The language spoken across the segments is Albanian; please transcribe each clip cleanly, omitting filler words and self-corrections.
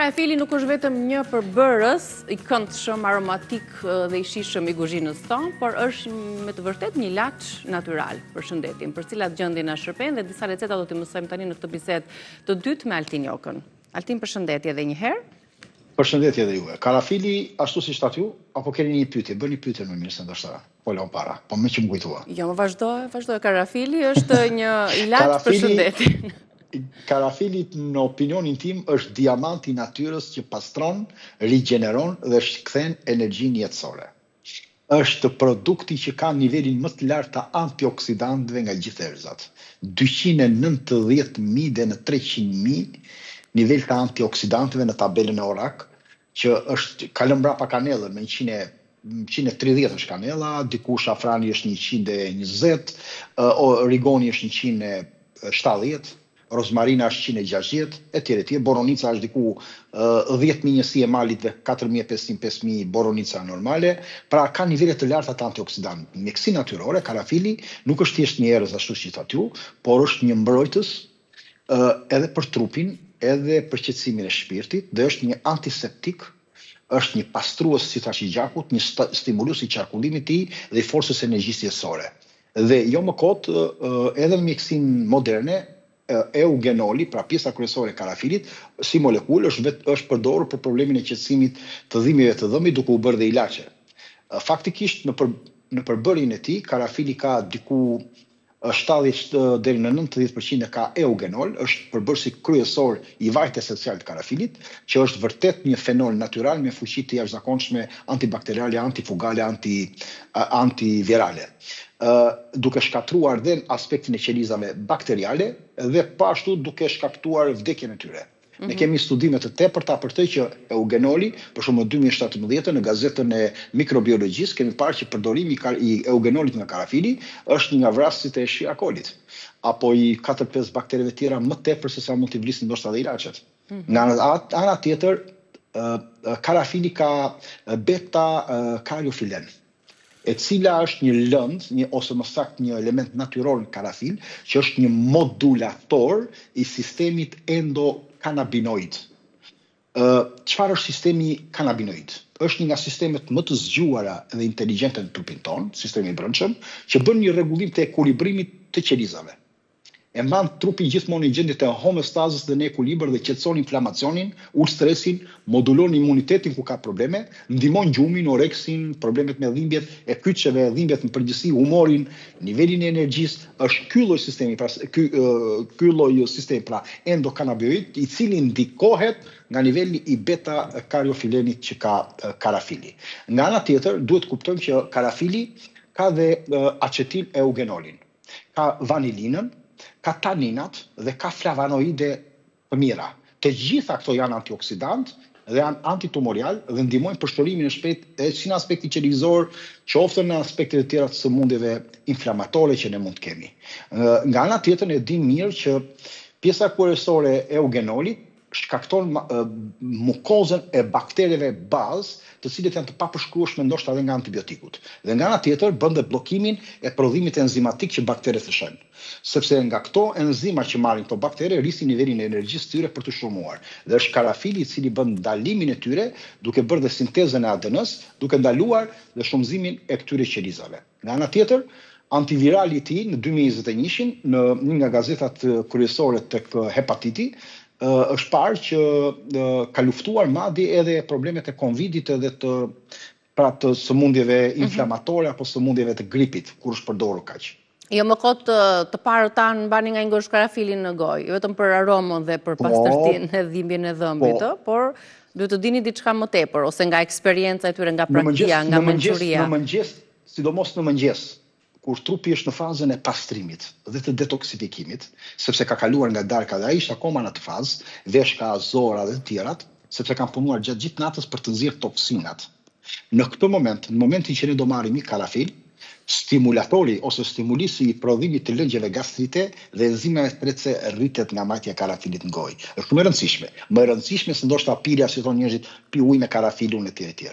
karafili nuk është vetëm një përbërës i këndshëm, aromatik dhe i shijshëm i kuzhinës tonë, por është me të vërtet një ilaç natyral për shëndetin, për cilat gjendje na shërben dhe disa receta do t'i mësojmë tani në këtë bisedë të dytë me Altin Jokën. Altin, përshëndetje edhe një herë. Përshëndetje edhe juve. Karafili, ashtu si shtat ju, apo keni një pyetje? Bëni pyetje më mirë se ndoshta polon para, po më që më kujtua. Jo, më vazhdoj. Karafili është një ilaç për shëndetin. Karafili, në opinionin tim, është diamanti i natyrës që pastron, rigjeneron dhe kthen energjinë jetësore. Është produkti që ka nivelin më të lartë të antioksidantëve nga gjithë erëzat. 290.000 dhe në 300.000 nivel të antioksidantëve në tabelën e ORAC, që është kalon mbrapa kanellën me 130 është kanella, diku shafrani është 120, origoni është 170, rozmarina është 160, etj. Boronica është diku 10.000 njësi e malit dhe 4.500-5.000 boronica normale, pra ka nivele të larta të antioksidantë. Mjekësi natyrore, karafili nuk është thjesht një erëz ashtu si thatë ju, por është një mbrojtës edhe për trupin, edhe për qetësimin e shpirtit, dhe është një antiseptik, është një pastrues si thash i gjakut, një stimulus i qarkullimit të tij dhe i forcës energjisë jetësore. Dhe jo më kot, edhe në mjekësinë moderne, eugenoli, pra pjesa kryesore e karafilit, si molekul është përdorur për problemin e qetësimit të dhimbjeve të dhëmbit duke u bërë dhe ilaçe. Faktikisht në përbërjen e tij, karafili ka diku 70 deri në 90% ka eugenol, është përbërësi kryesor i vajt esencial të karafilit, që është vërtet një fenol natyral me fuqi të jashtëzakonshme antibakteriale, antifugale, antivirale. Duke shkatruar dhe aspektin e qelizave bakteriale dhe pashtu duke shkaktuar vdekjen e tyre. Ne kemi studime të tepërta për të që eugenoli, për shembull në 2017 në gazetën e mikrobiologjisë kemi parë që përdorimi i eugenolit nga karafili është një nga vrasësit e shiakolit, apo i 4-5 baktereve tjera më tepër se sa mund t'i vlisnin ndoshta dhe ilaçet. Nga ana tjetër, karafili ka beta kariofilen, e cila është një lëndë, ose më saktë një element natyror në karafil, që është një modulator i sistemit endokannabinoid. Çfarë është sistemi kannabinoid? Është një nga sistemet më të zgjuara dhe inteligjente në trupin tonë, sistemi i brendshëm, që bën një rregullim të ekuilibrimit të qelizave. E mban trupin gjithmonë në gjendje të homeostazës dhe në ekuilibër dhe qetëson inflamacionin, ul stresin, modulon imunitetin ku ka probleme, ndihmon gjumin, oreksin, problemet me dhimbjet e kyçeve, dhimbjet në përgjithësi, humorin, nivelin e energjisë, është ky lloj sistemi, pra endokannabinoid, i cili ndikohet nga niveli i beta kariofilenit që ka karafili. Nga ana tjetër, duhet kuptojmë që karafili ka dhe acetil eugenolin, ka vanilinën, ka taninat dhe ka flavonoide të mira. Të gjitha këto janë antioksidant dhe janë antitumorial dhe ndihmojnë përsërimin e shpejtë si në aspektin qelizor, qoftë në aspektet e tjera të sëmundjeve inflamatore që ne mund të kemi. Nga ana tjetër ne dimë mirë që pjesa kryesore e eugenolit shkakton mukozën e baktereve bazë, të cilët janë të papërshkrueshme ndoshta edhe nga antibiotikut. Dhe nga ana tjetër bën dhe bllokimin e prodhimit enzimatik që bakteret e shën. Sepse nga këto enzima që marrin këto baktere rrisin nivelin e energjisë tyre për të shurmuar. Dhe është karafili i cili bën ndalimin e tyre duke bërë dhe sintezën e ADN-s, duke ndaluar dhe shumëzimin e këtyre qelizave. Nga ana tjetër, antivirali i tij në 2021 në një nga gazetat kryesore tek hepatiti është parë që ka luftuar madje edhe problemet e Covidit edhe të sëmundjeve inflamatore apo sëmundjeve të gripit, kur është përdorur kaq. Jo më kot të parë tanë mbani nga ngosh karafilin në gojë, jo vetëm për aromën dhe për pastërtinë e dhimbjen e dhëmbit, por duhet të dini diçka më tepër, ose nga eksperjenca e tyre, nga praktika, nga mençuria. Në mëngjes, sidomos në mëngjes, kur trupi është në fazën e pastrimit dhe të detoksifikimit, sepse ka kaluar nga darka dhe ai është akoma në atë fazë, veshka, zora dhe të tjerat, sepse kanë punuar gjatë gjithë natës për të nxjerrë toksinat. Në këtë moment, në momentin që ne do marrim një karafil, stimulatori ose stimulisi i prodhimit të lëngjeve gastrite dhe enzimave tretëse rritet nga marrja e karafilit në gojë. Është shumë e rëndësishme. Më e rëndësishme se ndoshta pirja, si thonë njerëzit, pi ujë me karafil unë etj.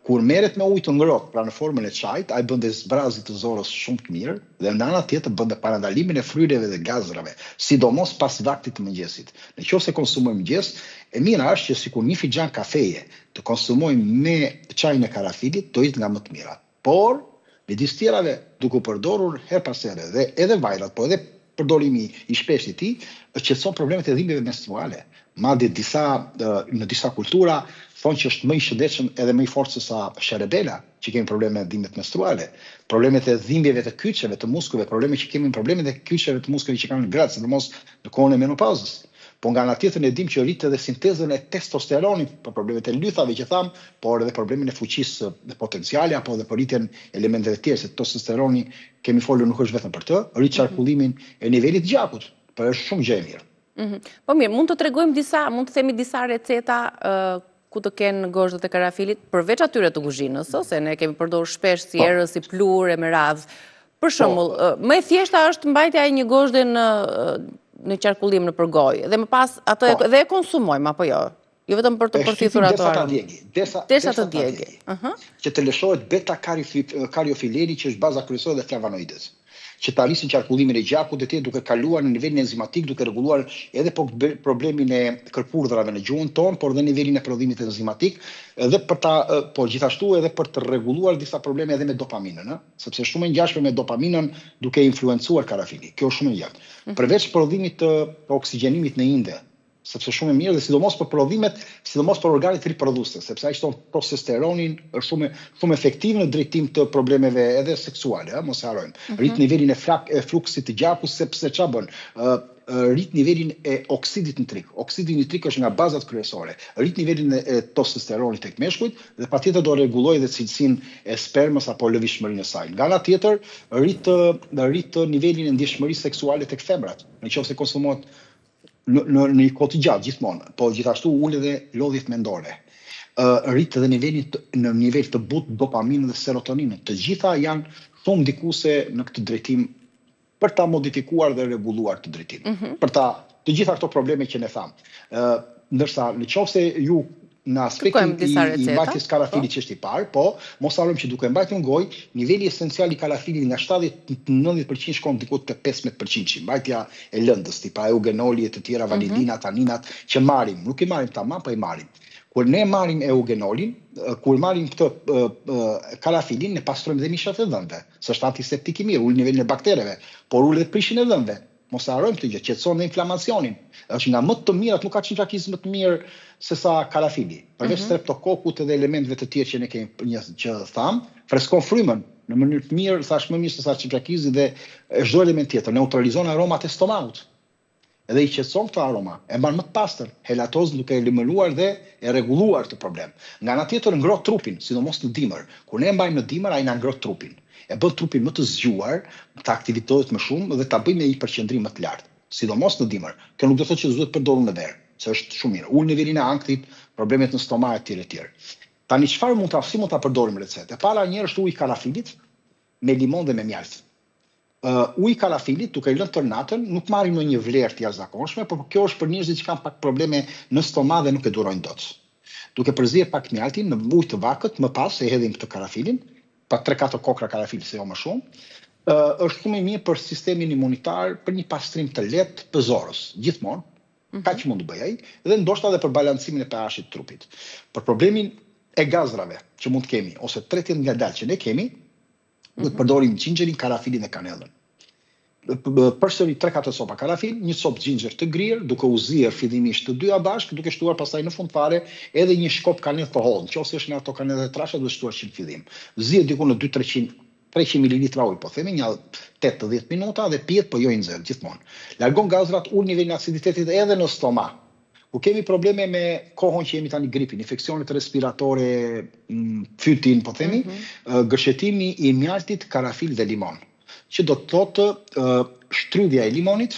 Kur merret me ujë të ngrohtë, pra në formën e çajit, ai bën dhe zbrazje të zorës shumë të mirë dhe në ana tjetër bën dhe parandalimin e fryreve dhe gazrave, sidomos pas vaktit të mëngjesit. Nëse konsumojmë mëngjes, E mira është që sikur një fixhan kafeje të konsumojmë me çajin e karafilit, do jetë nga më të mirat. Por, midis tjerave, duke përdorur her pas here dhe edhe vajrat, po edhe përdorimi i shpeshtë i tij, shqetëson problemet e dhimbjeve menstruale. Madje në disa kultura thonë që është më i shëndetshëm edhe më i fortë se sa sherebela, që kemi probleme me dhimbjet menstruale, problemet e dhimbjeve të kyçeve, të muskujve, problemet e kyçeve të muskujve që kanë gratë, sidomos në kohën e menopauzës. Po nga ana tjetër ne dimë që rrit edhe sintezën e testosteronit për problemet e lythave që tham, por edhe problemin e fuqisë potenciale apo edhe për rritjen e elementeve të tjerë, se testosteroni kemi folur nuk është vetëm për të, rrit qarkullimin e nivelit të gjakut, por është shumë gjë e mirë. Po mirë, mund të tregojmë mund të themi disa receta ku të kenë gozhdët e karafilit, përveç atyre të kuzhinës, ose ne kemi përdorur shpesh si erë, si plurë, me radhë. Për shembull, më e thjeshta është mbajtja e një gozhde në qarkullim në përgojë, dhe më pas atë dhe e konsumojmë apo jo? Jo vetëm për të përfituar ato aromë. Derisa të djegë. Që të lëshohet beta kariofileni, që është baza kryesore e flavonoidës, që të arrisin qarkullimin e gjakut dhe të duke kaluar në nivelin enzimatik, duke rregulluar edhe problemin e kërpurdhrave në gjuhën tonë, por dhe nivelin e prodhimit enzimatik, edhe po gjithashtu edhe për të rregulluar disa probleme edhe me dopaminën, sepse shumë e ngjashme me dopaminën duke influencuar karafili. Kjo është shumë e gjatë. Përveç prodhimit të oksigjenimit në inde, sepse shumë e mirë dhe sidomos për prodhimet, sidomos për organet riprodhuese, sepse ai shton testosteronin, është shumë efektiv në drejtim të problemeve edhe seksuale, mos e harrojmë. Rrit nivelin e fluksit të gjakut, sepse ç'a bën? Rrit nivelin e oksidit nitrik. Oksidi nitrik është nga bazat kryesore. Rrit nivelin e testosteronit tek meshkujt dhe patjetër do rregullojë edhe cilësinë e spermës apo lëvizshmërinë e saj. Nga ana tjetër, rrit nivelin e ndjeshmërisë seksuale tek femrat, nëse konsumohet në një kohë të gjatë gjithmonë, po gjithashtu ul edhe lodhjet mendore. Rrit edhe në nivel të butë dopaminë dhe serotoninën. Të gjitha janë shumë ndikuese në këtë drejtim për ta modifikuar dhe rregulluar këtë drejtim. Për të gjitha këto probleme që ne tham. Ndërsa nëse ju në aspektin i mbajtjes karafilit që është i parë, po mos harrojmë që duke mbajtur në gojë, niveli esencial i karafilit nga 70-90% shkon diku te 15%. Mbajtja e lëndës, tipa eugenoli e të tjera, vanilina, taninat që marrim, nuk i marrim tamam, po i marrim. Kur ne marrim eugenolin, kur marrim këtë karafilin, ne pastrojmë dhe mishat e dhëmbëve, se është antiseptik i mirë, ul nivelin e baktereve, por ul edhe prishin e dhëmbëve. Mos e harrojmë këtë gjë, qetëson dhe inflamacionin. Është nga më të mirat, nuk ka çimçakizëm më të mirë se sa karafili. Përveç streptokokut dhe elementeve të tjerë që ne kemi që tham, freskon frymën në mënyrë të mirë, thash më mirë se sa çimçakizi dhe çdo element tjetër, neutralizon aromat e stomakut. Edhe i qetëson këtë aroma, e mban më të pastër, helatozën duke eliminaluar dhe e rregulluar këtë problem. Nga ana tjetër ngroh trupin, sidomos në dimër. Kur ne mbajmë në dimër, ai na ngroh trupin. E bën trupin më të zgjuar, të aktivitohet më shumë dhe ta bëjmë një përqendrim më të lartë, sidomos në dimër. Kjo nuk do të thotë që duhet përdorur në verë, se është shumë mirë. Ul nivelin e ankthit, problemet në stomak etj. Tani çfarë mund ta përdorim recetë? E para njëherë është uji karafilit me limon dhe me mjaltë. Uji karafilit, duke i lënë tër natën, nuk marrim në një vlerë të jashtëzakonshme, por kjo është për njerëzit që kanë pak probleme në stomak dhe nuk e durojnë dot. Duke përzier pak mjaltin në ujë të vakët, më pas e hedhim këtë karafilin, pa 3-4 kokra karafil, se jo më shumë, është shumë i mirë për sistemin imunitar, për një pastrim të lehtë të zorës, gjithmonë, kaq mund të bëj ai, dhe ndoshta edhe për balancimin e pH-it të trupit. Për problemin e gazrave që mund të kemi, ose tretjen ngadalë që ne kemi, duhet përdorim xhinxherin, karafilin dhe kanellën. Përsëri 3-4 copa karafil, një copë xhinxher të grirë, duke u zier fillimisht të dyja bashkë, duke shtuar pastaj në fund fare edhe një shkop kanellë të hollë. Nëse është nga ato kanellë trasha, duhet shtuar që në fillim. Zihet diku në 300 ml ujë, po themi një 8-10 minuta dhe pihet, po jo i nxehtë gjithmonë. Largon gazrat, ul nivelin e aciditetit edhe në stomak. Ku kemi probleme me kohën që jemi tani gripin, infeksionet respiratore, fytin, po themi, gërshetimi i mjaltit, karafil dhe limon, që do të thotë shtrydhja e limonit,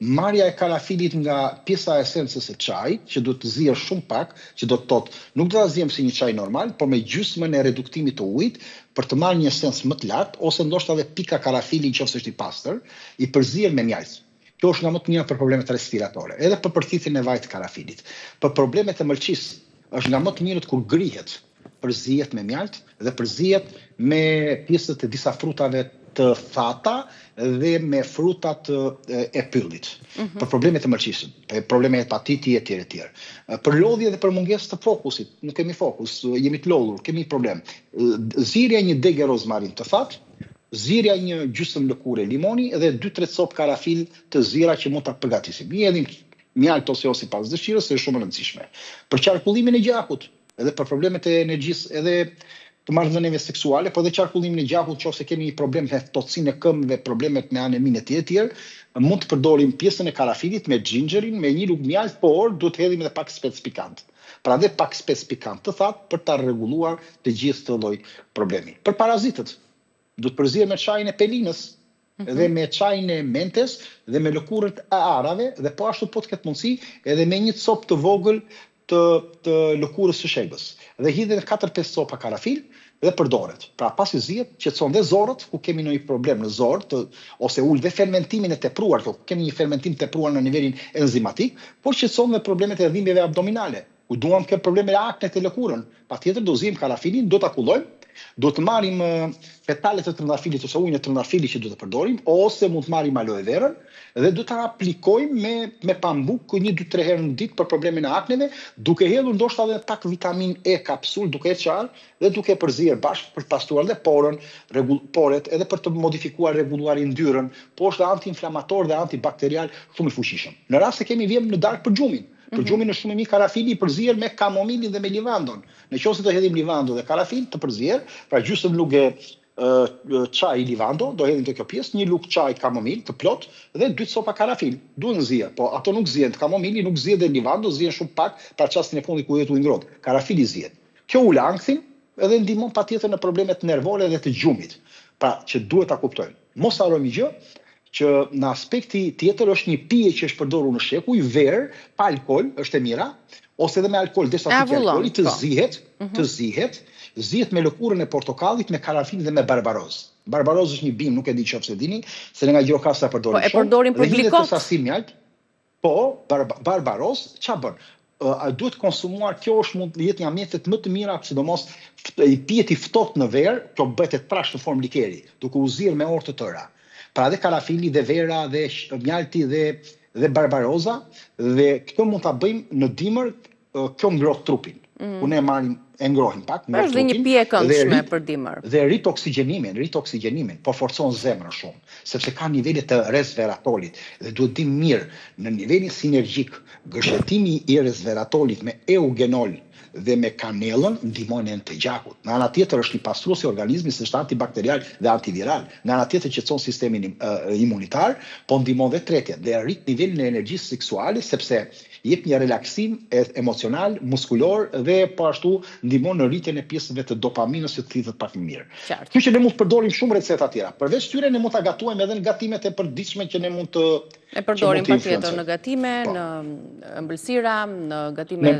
marrja e karafilit nga pjesa e esencës së çajit, që duhet të zier shumë pak, që do të thotë nuk do ta ziem si një çaj normal, por me gjysmën e reduktimit të ujit për të marrë një esencë më të lartë, ose ndoshta edhe pika karafili nëse është i pastër, i përzier me mjaltë. Kjo është nga më të mira për problemet respiratore, edhe për përthithjen e vajit të karafilit. Për problemet e mëlçisë është nga më të mirët kur grihet, përzihet me mjaltë dhe përzihet me pjesët e disa frutave të thata dhe me frutat e pyllit, për problemet e mëlçisë, për probleme hepatiti e tjerë e tjerë. Për lodhje dhe për mungesë të fokusit, nuk kemi fokus, jemi të lodhur, kemi problem. Zirja një degë rozmarin të thatë, zirja një gjysmë lëkure limoni dhe 2-3 copë karafil të zira që mund ta përgatisim. I edhim mjaltë ose jo sipas dëshirës, është shumë e rëndësishme. Për qarkullimin e gjakut, edhe për problemet e energjisë, edhe të marrëdhënieve seksuale, por edhe qarkullimin e gjakut, nëse kemi problem me ftohtsinë e këmbëve, problemet me aneminë e tjerë, mund të përdorim pjesën e karafilit me xhinxherin, me një lugë mjalt, por duhet të hedhim edhe pak spec pikant. Prandaj pak spec pikant të thatë për ta rregulluar të gjithë këtë lloj problemi. Për parazitët, duhet përzier me çajin e pelinës, dhe me çajin e mentes, dhe me lëkurët e arave, dhe po ashtu po të ketë mundësi edhe me një copë të vogël të lëkurës së shegës. Dhe hidhen 4-5 copa karafil dhe përdoret. Pra pasi zihet, qetëson dhe zorët, ku kemi ndonjë problem në zorë, ose ul dhe fermentimin e tepruar, ku kemi një fermentim tepruar në nivelin enzimatik, por qetëson dhe problemet e dhimbjeve abdominale, ku duam të kemë probleme me aknet e lëkurën. Patjetër do zgjim karafilin, do ta kullojmë, do të marrim petalet e trëndafilit ose ujin e trëndafilit që do të përdorim, ose mund të marrim aloe verën dhe do ta aplikojmë me pambuk 1-2-3 herë në ditë për problemin e akneve, duke hedhur ndoshta edhe pak vitamin E kapsul, duke e qarë dhe duke e përzier bashkë për të pastruar dhe porën, poret, edhe për të modifikuar, rregulluar yndyrën, por është antiinflamator dhe antibakterial shumë i fuqishëm. Në rast se kemi vjem në darkë për gjumin. Për gjumin është shumë i mirë karafili i përzier me kamomilin dhe me livandon. Nëse do hedhim livando dhe karafil të përzier, pra gjysmë lugë çaj livando, do hedhim të kjo pjesë, 1 lugë çaj kamomil të plot dhe 2 copa karafil. Duhen zier, po ato nuk zihen, kamomili nuk zihet dhe livando zihen shumë pak për çastin e fundit ku jetë ujë ngrohtë. Karafili zihet. Kjo ul ankthim edhe ndihmon patjetër në problemet nervore dhe të gjumit. Pra që duhet ta kuptojmë. Mos harrojmë gjë që në aspekti tjetër është një pije që është përdorur në shekuj, verë, pa alkool, është e mira, ose edhe me alkool, derisa të alkooli të zihet me lëkurën e portokallit, me karafil dhe me barbaroz. Barbaroz është një bim, nuk e di nëse dini, se ne nga Gjirokastra përdorim shumë. Po e përdorim për glikot. Po, barbaroz, ç'a bën? Duhet konsumuar, kjo është mund të jetë një mjetet më të mira, sidomos i pijet i ftohtë në verë, kjo bëhet e trashë në formë likeri, duke u zirë me orë të tëra. Pra dhe karafili dhe vera dhe mjalti dhe barbaroza, dhe këto mund ta bëjmë në dimër, kjo ngroh trupin. Ku ne marrim e ngrohim pak, është dhe një pije këndshme për dimër. Dhe ritoksigjenimin, po forcon zemrën shumë, sepse ka nivele të resveratolit dhe duhet dim mirë në nivelin sinergjik, gërshetimi i resveratolit me eugenol dhe me kanellën ndihmon në të gjakut. Në ana tjetër është i pastrues i organizmit, është antibakterial dhe antiviral. Në ana tjetër qetëson sistemin imunitar, po ndihmon dhe tretjen, dhe rrit nivelin e energjisë seksuale sepse jep një relaksim emocional, muskulor dhe po ashtu ndihmon në rritjen e pjesëve të dopaminës që thithet pak më mirë. Kjo që ne mund të përdorim shumë receta tjera. Përveç tyre ne mund ta gatuajmë edhe në gatimet e përditshme që ne mund të e përdorim patjetër në gatime, në ëmbëlsira, në gatime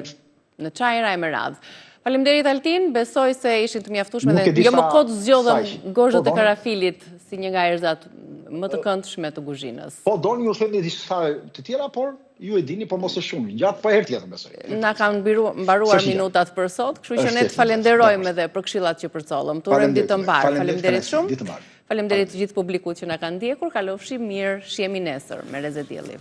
në çajra e me radhë. Faleminderit Altin, besoj se ishin të mjaftueshme dhe jo më kot zgjodhëm gozhët e karafilit si një nga erzat më të këndshme të kuzhinës. Po doni ju theni diçka të tjera, por ju e dini, por mos e shumë. Gjatë pa herë tjetër besoj. Na kanë mbaruar minutat për sot, kështu që ne të falenderojmë edhe për këshillat që përcollëm. Të urojmë ditë të mbarë. Faleminderit shumë. Faleminderit të gjithë publikut që na kanë ndjekur. Kalofshi mirë, shihemi nesër me Reze Dielli.